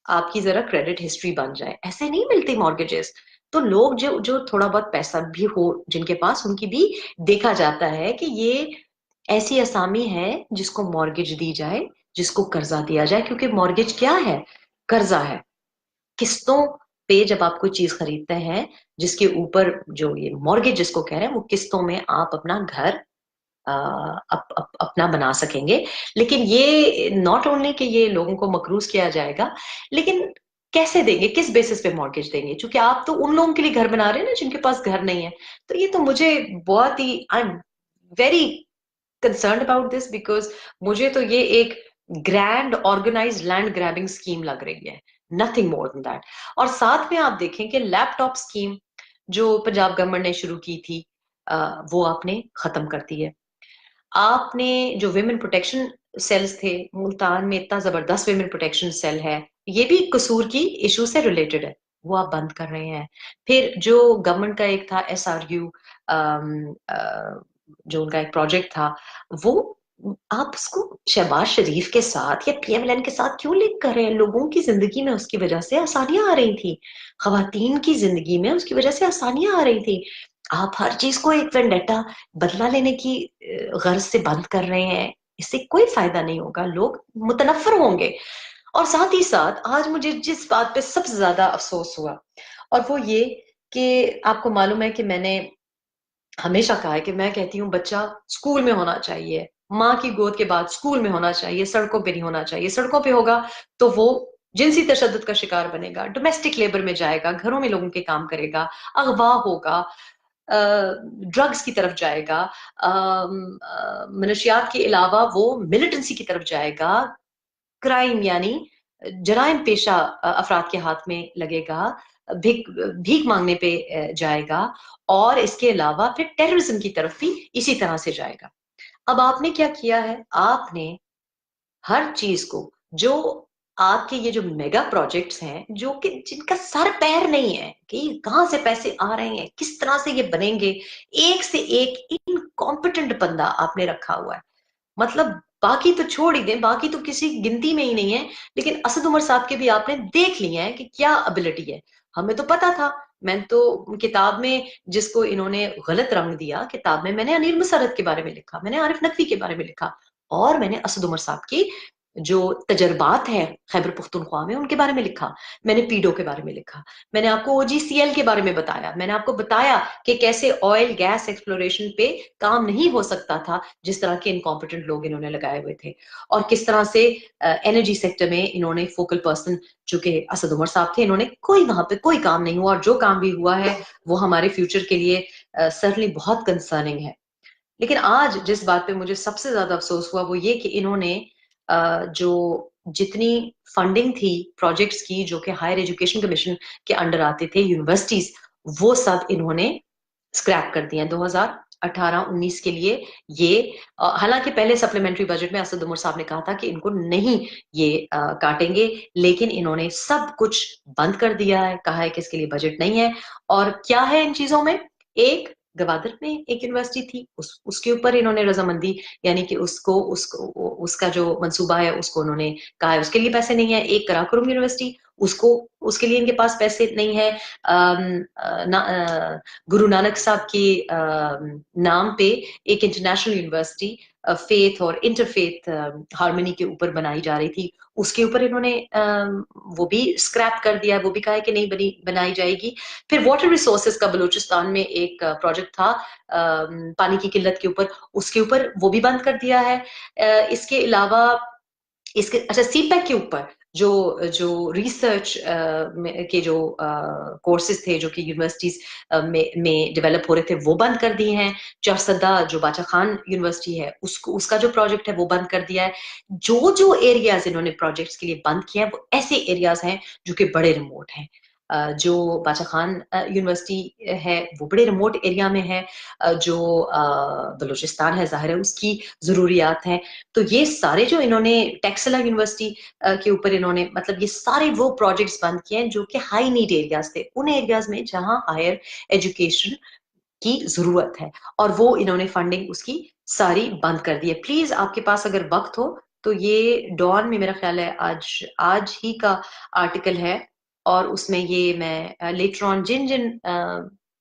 आपकी जरा क्रेडिट हिस्ट्री बन जाए। ऐसे नहीं मिलती मॉर्गेजेस। तो लोग जो जो थोड़ा बहुत पैसा भी हो जिनके पास, उनकी भी देखा जाता है कि ये ऐसी असामी है जिसको मॉर्गेज दी जाए, जिसको कर्जा दिया जाए। क्योंकि मॉर्गेज क्या है? कर्जा है। किस्तों पे जब आप कोई चीज खरीदते हैं, जिसके ऊपर जो ये मॉर्गेज जिसको कह रहे हैं, वो किस्तों में आप अपना घर अपना बना सकेंगे। लेकिन ये नॉट ओनली कि ये लोगों को मकरूज किया जाएगा, लेकिन कैसे देंगे, किस बेसिस पे मॉर्गेज देंगे? क्योंकि आप तो उन लोगों के लिए घर बना रहे हैं ना जिनके पास घर नहीं है। तो ये तो मुझे बहुत ही, I am very concerned about this, because मुझे तो ये एक grand organised land grabbing scheme लग रही है, नथिंग मोर देन दैट। और साथ में आप देखें कि लैपटॉप स्कीम जो पंजाब गवर्नमेंट ने शुरू की थी, वो आपने खत्म कर दी है। आपने जो विमेन प्रोटेक्शन सेल्स थे, मुल्तान में इतना जबरदस्त विमेन प्रोटेक्शन सेल है, ये भी कसूर की इशू से रिलेटेड है, वो आप बंद कर रहे हैं। फिर जो गवर्नमेंट का एक था SRU, जो उनका एक प्रोजेक्ट था, वो आप उसको शहबाज शरीफ के साथ या पीएमएलएन के साथ क्यों लिंक कर रहे हैं? लोगों की जिंदगी में उसकी वजह से आसानियां आ रही थी, खवातीन की जिंदगी में उसकी वजह से आसानियां आ रही थी। आप हर चीज को एक वेंडेटा, बदला लेने की गर्ज से बंद कर रहे हैं। इससे कोई फायदा नहीं होगा, लोग मुतनफर होंगे। और साथ ही साथ आज मुझे जिस बात पे सबसे ज्यादा अफसोस हुआ, और वो ये कि आपको मालूम है कि मैंने हमेशा कहा है कि मैं कहती हूँ बच्चा स्कूल में होना चाहिए, माँ की गोद के बाद स्कूल में होना चाहिए, सड़कों पे नहीं होना चाहिए। सड़कों पे होगा तो वो जिनसी तशद्दुद का शिकार बनेगा, डोमेस्टिक लेबर में जाएगा, घरों में लोगों के काम करेगा, अगवा होगा, ड्रग्स की तरफ जाएगा, मनशियात के अलावा वो मिलिटेंसी की तरफ जाएगा, क्राइम यानी जराइम पेशा अफराद के हाथ में लगेगा, भीख भीख मांगने पे जाएगा, और इसके अलावा फिर टेररिज्म की तरफ भी इसी तरह से जाएगा। अब आपने क्या किया है, आपने हर चीज को, जो आपके ये जो मेगा प्रोजेक्ट्स हैं, जो कि जिनका सर पैर नहीं है कि कहां से पैसे आ रहे हैं, किस तरह से ये बनेंगे, एक से एक इनकॉम्पिटेंट बंदा आपने रखा हुआ है। मतलब बाकी तो छोड़ ही दें, बाकी तो किसी गिनती में ही नहीं है, लेकिन असद उमर साहब के भी आपने देख लिए हैं कि क्या एबिलिटी है। हमें तो पता था, मैंने तो किताब में जिसको इन्होंने गलत रंग दिया, किताब में मैंने अनीर मुसरत के बारे में लिखा, मैंने आरिफ नकवी के बारे में लिखा, और मैंने असद उमर साहब की जो तजर्बात है खैबर पुख्तनख्वा में उनके बारे में लिखा, मैंने पीडो के बारे में लिखा, मैंने आपको ओजीसीएल के बारे में बताया, मैंने आपको बताया कि कैसे ऑयल गैस एक्सप्लोरेशन पे काम नहीं हो सकता था, जिस तरह के इनकॉम्पिटेंट लोग इन्होंने लगाए हुए थे, और किस तरह से एनर्जी सेक्टर में इन्होंने फोकल पर्सन चूंकि असद उमर साहब थे, इन्होंने कोई वहां पे कोई काम नहीं हुआ, और जो काम भी हुआ है वो हमारे फ्यूचर के लिए सर्टनली बहुत कंसर्निंग है। लेकिन आज जिस बात पे मुझे सबसे ज्यादा अफसोस हुआ वो ये कि इन्होंने जो जितनी फंडिंग थी प्रोजेक्ट्स की जो कि हायर एजुकेशन कमीशन के अंडर आते थे, यूनिवर्सिटीज, वो सब इन्होंने स्क्रैप कर दिए 2018-19 के लिए। ये हालांकि पहले सप्लीमेंट्री बजट में असद उमर साहब ने कहा था कि इनको नहीं ये काटेंगे, लेकिन इन्होंने सब कुछ बंद कर दिया है, कहा है कि इसके लिए बजट नहीं है। और क्या है इन चीजों में, एक गवादर में एक यूनिवर्सिटी थी, उसके ऊपर इन्होंने रजामंदी, यानी कि उसको उसका जो मंसूबा है उसको उन्होंने कहा है उसके लिए पैसे नहीं है। एक कराकुरम यूनिवर्सिटी, उसको उसके लिए इनके पास पैसे नहीं है। गुरु नानक साहब के नाम पे एक इंटरनेशनल यूनिवर्सिटी फेथ और इंटरफेथ हार्मनी के ऊपर बनाई जा रही थी, उसके ऊपर इन्होंने वो भी स्क्रैप कर दिया है, वो भी कहा है कि नहीं बनाई जाएगी। फिर वाटर रिसोर्सेज का बलूचिस्तान में एक प्रोजेक्ट था पानी की किल्लत के ऊपर, उसके ऊपर वो भी बंद कर दिया है। इसके अलावा इसके अच्छा सीपैक के ऊपर जो जो रिसर्च के जो कोर्सेज थे जो कि यूनिवर्सिटीज में डेवलप हो रहे थे वो बंद कर दिए हैं। चारसदा जो बाचा खान यूनिवर्सिटी है उसको उसका जो प्रोजेक्ट है वो बंद कर दिया है। जो जो एरियाज इन्होंने प्रोजेक्ट्स के लिए बंद किया है वो ऐसे एरियाज हैं जो कि बड़े रिमोट हैं। जो बाचा खान यूनिवर्सिटी है वो बड़े रिमोट एरिया में है, जो बलूचिस्तान है जाहिर है उसकी जरूरियात हैं। तो ये सारे जो इन्होंने टेक्सला यूनिवर्सिटी के ऊपर इन्होंने मतलब ये सारे वो प्रोजेक्ट्स बंद किए हैं जो कि हाई नीड एरियाज थे, उन एरियाज में जहां हायर एजुकेशन की जरूरत है, और वो इन्होंने फंडिंग उसकी सारी बंद कर दी है। प्लीज आपके पास अगर वक्त हो तो ये डॉन में मेरा ख्याल है आज आज ही का आर्टिकल है, और उसमें ये मैं लेटर ऑन जिन जिन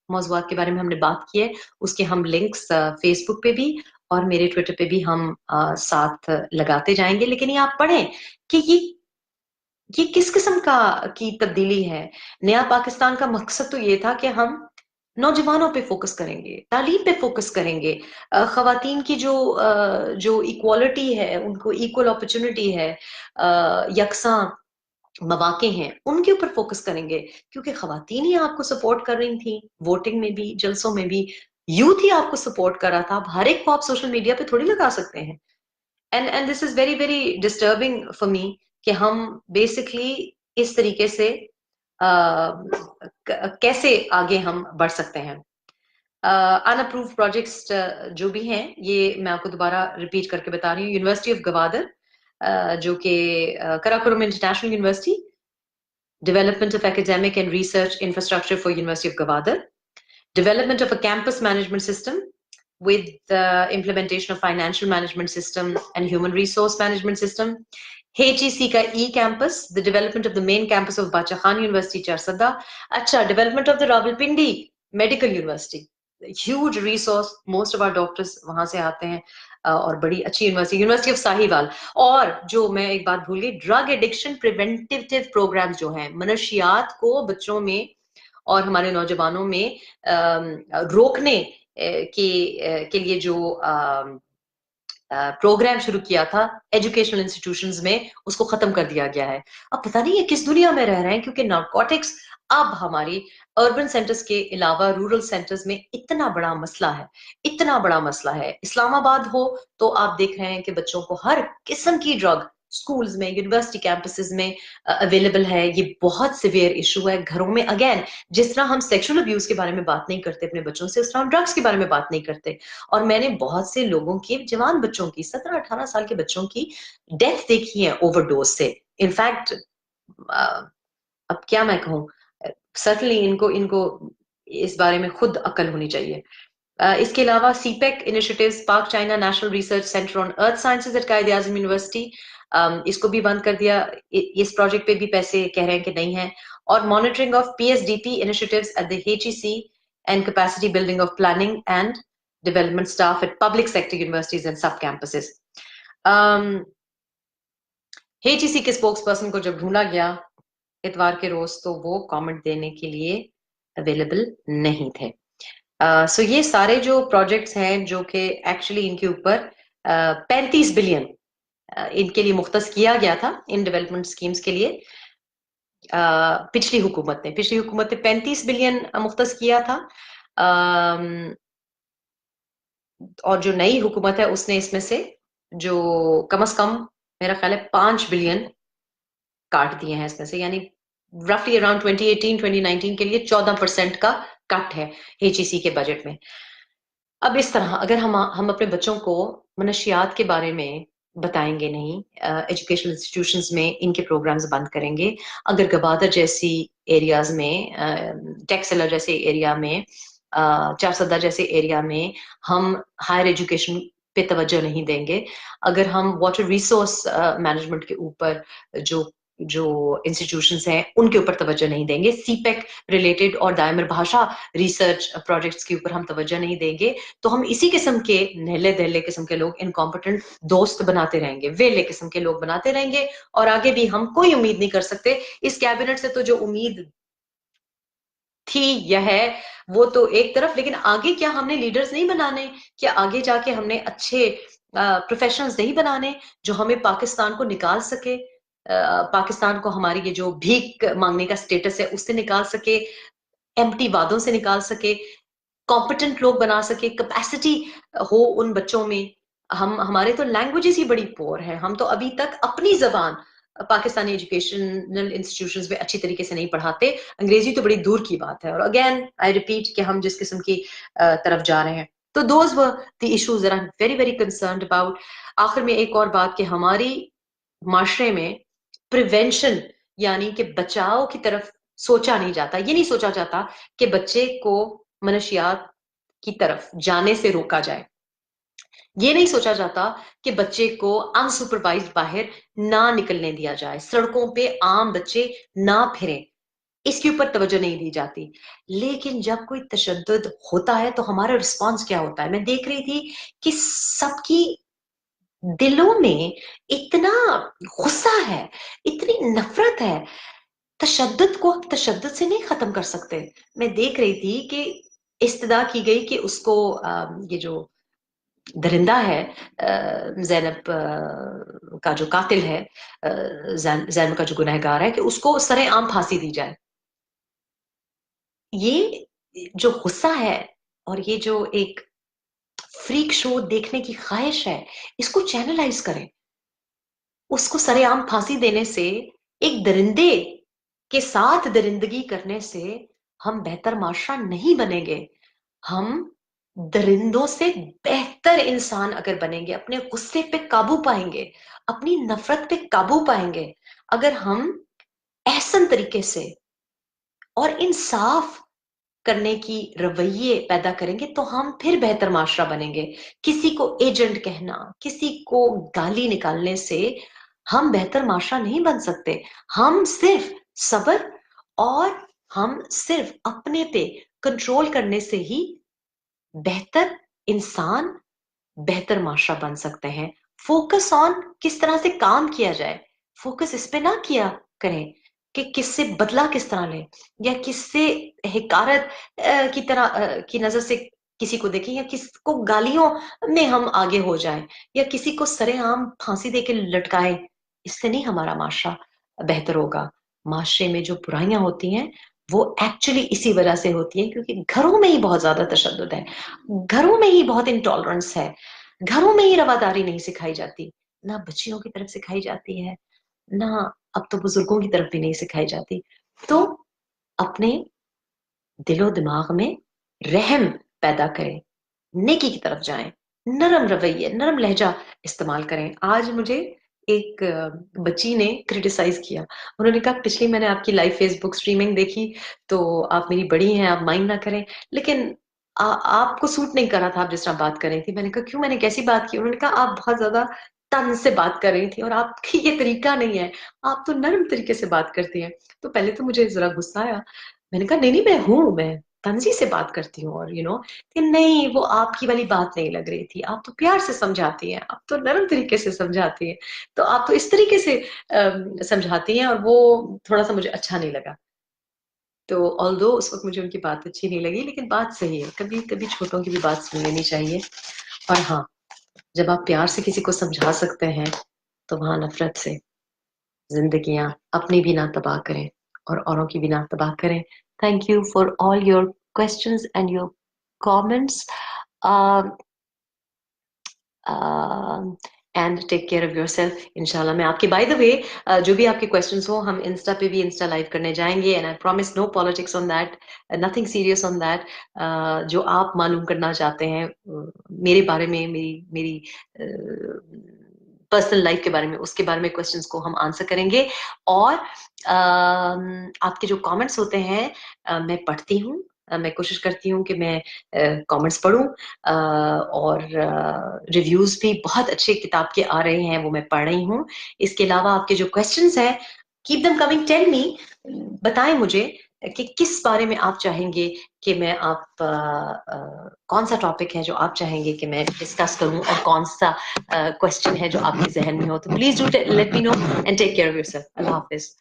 मौजूआत के बारे में हमने बात की है उसके हम लिंक्स फेसबुक पे भी और मेरे ट्विटर पे भी हम साथ लगाते जाएंगे। लेकिन ये आप पढ़ें कि ये किस किस्म का की तब्दीली है। नया पाकिस्तान का मकसद तो ये था कि हम नौजवानों पे फोकस करेंगे, तालीम पे फोकस करेंगे, खवातीन की जो इक्वालिटी है, उनको इक्वल अपॉर्चुनिटी है, यकसा मौके हैं, उनके ऊपर फोकस करेंगे, क्योंकि खवातीन ही आपको सपोर्ट कर रही थी वोटिंग में भी, जलसों में भी, यूथ ही आपको सपोर्ट कर रहा था। अब हर एक को आप सोशल मीडिया पे थोड़ी लगा सकते हैं। And this is very very disturbing for me कि हम बेसिकली इस तरीके से कैसे आगे हम बढ़ सकते हैं। अनअप्रूव्ड प्रोजेक्ट्स जो भी हैं ये मैं आपको दोबारा रिपीट करके बता रही हूँ। यूनिवर्सिटी ऑफ गवादर, जो कि Karakoram international university, development of academic and research infrastructure for University of Gwadar, development of a campus management system, with the implementation of financial management system and human resource management system. HEC ka e-campus, the development of the main campus of Bacha Khan University, Charsadda. Acha, development of the Rawalpindi Medical University. Huge resource, most of our doctors वहाँ से आते हैं और बड़ी अच्छी university of Sahiwal. और जो मैं एक बात भूल गई, ड्रग एडिक्शन प्रिवेंटिव प्रोग्राम्स जो हैं, मनशियात को बच्चों में और हमारे नौजवानों में रोकने के लिए जो प्रोग्राम शुरू किया था एजुकेशनल इंस्टीट्यूशंस में, उसको खत्म कर दिया गया है. अब पता नहीं ये किस दुनिया में रह रहे हैं, क्योंकि नारकोटिक्स अब हमारी अर्बन सेंटर्स के अलावा रूरल सेंटर्स में इतना बड़ा मसला है, इतना बड़ा मसला है. इस्लामाबाद हो तो आप देख रहे हैं कि बच्चों को हर किस्म की ड्रग स्कूल्स में, यूनिवर्सिटी कैंपसेस में अवेलेबल है. ये बहुत सिवियर इशू है. घरों में अगेन, जिस तरह हम सेक्सुअल अब्यूज के बारे में बात नहीं करते अपने बच्चों से, उस तरह हम ड्रग्स के बारे में बात नहीं करते. और मैंने बहुत से लोगों की, जवान बच्चों की, 17-18 साल के बच्चों की डेथ देखी है ओवरडोज से. इनफैक्ट अब क्या मैं कहूँ, सर्टनली इनको इस बारे में खुद अक्ल होनी चाहिए. इसके अलावा CPEC initiatives, Pak China national research centre on earth sciences at Quaid Azam university, इसको भी बंद कर दिया. इस प्रोजेक्ट पे भी पैसे कह रहे हैं कि नहीं है. और monitoring of PSDP initiatives at the HEC and capacity building of planning and development staff at public sector universities and sub campuses. HEC के स्पोक्स पर्सन को जब ढूंढा गया इतवार के रोज, तो वो कमेंट देने के लिए अवेलेबल नहीं थे. सो ये सारे जो प्रोजेक्ट्स हैं जो कि एक्चुअली इनके ऊपर 35 बिलियन इनके लिए मुख्तस किया गया था इन डेवलपमेंट स्कीम्स के लिए. पिछली हुकूमत ने 35 बिलियन मुख्तस किया था. और जो नई हुकूमत है उसने इसमें से जो कम से कम मेरा ख्याल है 5 बिलियन काट दिए हैं इसमें से. यानी रफली अराउंड 2018-2019 के लिए 14% का कट है HEC के बजट में. अब इस तरह अगर हम अपने बच्चों को मनशियात के बारे में बताएंगे नहीं, एजुकेशनल इंस्टीट्यूशंस में इनके प्रोग्राम्स बंद करेंगे, अगर गबादर जैसी एरियाज में, टेक्सला जैसे एरिया में, चारसदा जैसे एरिया में हम हायर एजुकेशन पे तवज्जो नहीं देंगे, अगर हम वाटर रिसोर्स मैनेजमेंट के ऊपर जो इंस्टीट्यूशंस हैं उनके ऊपर तवज्जो नहीं देंगे, सीपेक रिलेटेड और दायमर भाषा रिसर्च प्रोजेक्ट्स के ऊपर हम तवज्जो नहीं देंगे, तो हम इसी किस्म के नहले दहले किस्म के लोग, इनकॉम्पिटेंट दोस्त बनाते रहेंगे, वेले किस्म के लोग बनाते रहेंगे. और आगे भी हम कोई उम्मीद नहीं कर सकते. इस कैबिनेट से तो जो उम्मीद थी यह है वो तो एक तरफ, लेकिन आगे क्या हमने लीडर्स नहीं बनाने? क्या आगे जाके हमने अच्छे प्रोफेशनल्स नहीं बनाने जो हमें पाकिस्तान को निकाल सके, पाकिस्तान को हमारी ये जो भीख मांगने का स्टेटस है उससे निकाल सके, एम्प्टी वादों से निकाल सके, कॉम्पिटेंट लोग बना सके, कैपेसिटी हो उन बच्चों में. हमारे तो लैंग्वेजेस ही बड़ी पोर है. हम तो अभी तक अपनी जबान पाकिस्तानी एजुकेशनल इंस्टीट्यूशंस में अच्छी तरीके से नहीं पढ़ाते, अंग्रेजी तो बड़ी दूर की बात है. और अगेन आई रिपीट कि हम जिस किस्म की तरफ जा रहे हैं, तो those were the issues that I am very very concerned about. आखिर में एक और बात कि हमारी माशरे में प्रिवेंशन यानी कि बचाव की तरफ सोचा नहीं जाता. ये नहीं सोचा जाता कि बच्चे को मनशियात की तरफ जाने से रोका जाए. ये नहीं सोचा जाता कि बच्चे को अनसुपरवाइज्ड बाहर ना निकलने दिया जाए, सड़कों पे आम बच्चे ना फिरें, इसके ऊपर तवज्जो नहीं दी जाती. लेकिन जब कोई तशद्दुद होता है तो हमारा रिस्पांस क्या होता है? मैं देख रही थी कि सबकी दिलों में इतना गुस्सा है, इतनी नफरत है. तशद्दुद को हम तशद्दुद से नहीं खत्म कर सकते. मैं देख रही थी कि इस्तदा की गई कि उसको ये जो दरिंदा है, ज़ैनब का जो कातिल है, ज़ैनब का जो गुनहगार है, कि उसको सरेआम फांसी दी जाए. ये जो गुस्सा है और ये जो एक फ्रीक शो देखने की ख्वाहिश है, इसको चैनलाइज करें. उसको सरेआम फांसी देने से, एक दरिंदे के साथ दरिंदगी करने से हम बेहतर माशरा नहीं बनेंगे. हम दरिंदों से बेहतर इंसान अगर बनेंगे, अपने गुस्से पे काबू पाएंगे, अपनी नफरत पे काबू पाएंगे, अगर हम एहसन तरीके से और इंसाफ کرنے کی رویے پیدا کریں گے تو ہم پھر بہتر معاشرہ بنیں گے. کسی کو ایجنٹ کہنا، کسی کو گالی نکالنے سے ہم بہتر معاشرہ نہیں بن سکتے. ہم صرف صبر اور ہم صرف اپنے پہ کنٹرول کرنے سے ہی بہتر انسان، بہتر معاشرہ بن سکتے ہیں. فوکس آن کس طرح سے کام کیا جائے، فوکس اس پہ نہ کیا کریں کہ کس سے بدلہ کس طرح لیں، یا کس سے حکارت کی طرح کی نظر سے کسی کو دیکھیں، یا کس کو گالیوں میں ہم آگے ہو جائیں، یا کسی کو سرے عام پھانسی دے کے لٹکائیں. اس سے نہیں ہمارا معاشرہ بہتر ہوگا. معاشرے میں جو برائیاں ہوتی ہیں وہ ایکچولی اسی وجہ سے ہوتی ہیں کیونکہ گھروں میں ہی بہت زیادہ تشدد ہے، گھروں میں ہی بہت انٹالرنس ہے، گھروں میں ہی رواداری نہیں سکھائی جاتی، نہ بچیوں کی طرف سکھائی جاتی ہے، نہ اب تو بزرگوں کی طرف بھی نہیں سکھائی جاتی. تو اپنے دل و دماغ میں رحم پیدا کریں، نیکی کی طرف جائیں، نرم رویے، نرم لہجہ استعمال کریں. آج مجھے ایک بچی نے کریٹیسائز کیا. انہوں نے کہا پچھلی میں نے آپ کی لائیو فیس بک اسٹریمنگ دیکھی تو آپ میری بڑی ہیں، آپ مائنڈ نہ کریں، لیکن آپ کو سوٹ نہیں کر رہا تھا آپ جس طرح بات کر رہی تھی. میں نے کہا کیوں، میں نے کیسی بات کی؟ انہوں نے کہا آپ بہت زیادہ طنز سے بات کر رہی تھی اور آپ کی یہ طریقہ نہیں ہے، آپ تو نرم طریقے سے بات کرتی ہیں. تو پہلے تو مجھے ذرا غصہ آیا. میں نے کہا نہیں میں طنزی سے ببات کرتی ہوں، اور کہ نہیں وہ آپ کی والی بات نہیں لگ رہی تھی، آپ تو پیار سے سمجھاتی ہیں، آپ تو نرم طریقے سے سمجھاتی ہیں، تو آپ تو اس طریقے سے سمجھاتی ہیں، اور وہ تھوڑا سا مجھے اچھا نہیں لگا. تو آلدو اس وقت مجھے ان کی بات اچھی نہیں لگی، لیکن بات صحیح ہے، کبھی کبھی چھوٹوں کی بھی بات سن لینی چاہیے. اور ہاں، جب آپ پیار سے کسی کو سمجھا سکتے ہیں تو وہاں نفرت سے زندگیاں اپنی بھی نہ تباہ کریں اور اوروں کی بھی نہ تباہ کریں. Thank you for all your questions and your comments. And take care of your self. انشاءاللہ میں آپ کے بائی دا وے جو بھی آپ کے کوشچنس ہوں ہم انسٹا پہ بھی انسٹا لائیو کرنے جائیں گے. And I promise no politics on that, nothing serious on that. جو آپ معلوم کرنا چاہتے ہیں میرے بارے میں، میری پرسنل لائف کے بارے میں، اس کے بارے میں کوشچنس کو ہم آنسر کریں گے. اور آپ کے جو کامنٹس ہوتے ہیں میں پڑھتی ہوں، میں کوشش کرتی ہوں کہ میں کامنٹس پڑھوں، اور ریویوز بھی بہت اچھے کتاب کے آ رہے ہیں، وہ میں پڑھ رہی ہوں. اس کے علاوہ آپ کے جو کوشچنس ہیں keep them coming, tell me, بتائیں مجھے کہ کس بارے میں آپ چاہیں گے کہ میں آپ کون سا ٹاپک ہے جو آپ چاہیں گے کہ میں ڈسکس کروں، اور کون سا کوشچن ہے جو آپ کے ذہن میں ہو. تو please do let me know and take care of yourself. اللہ حافظ.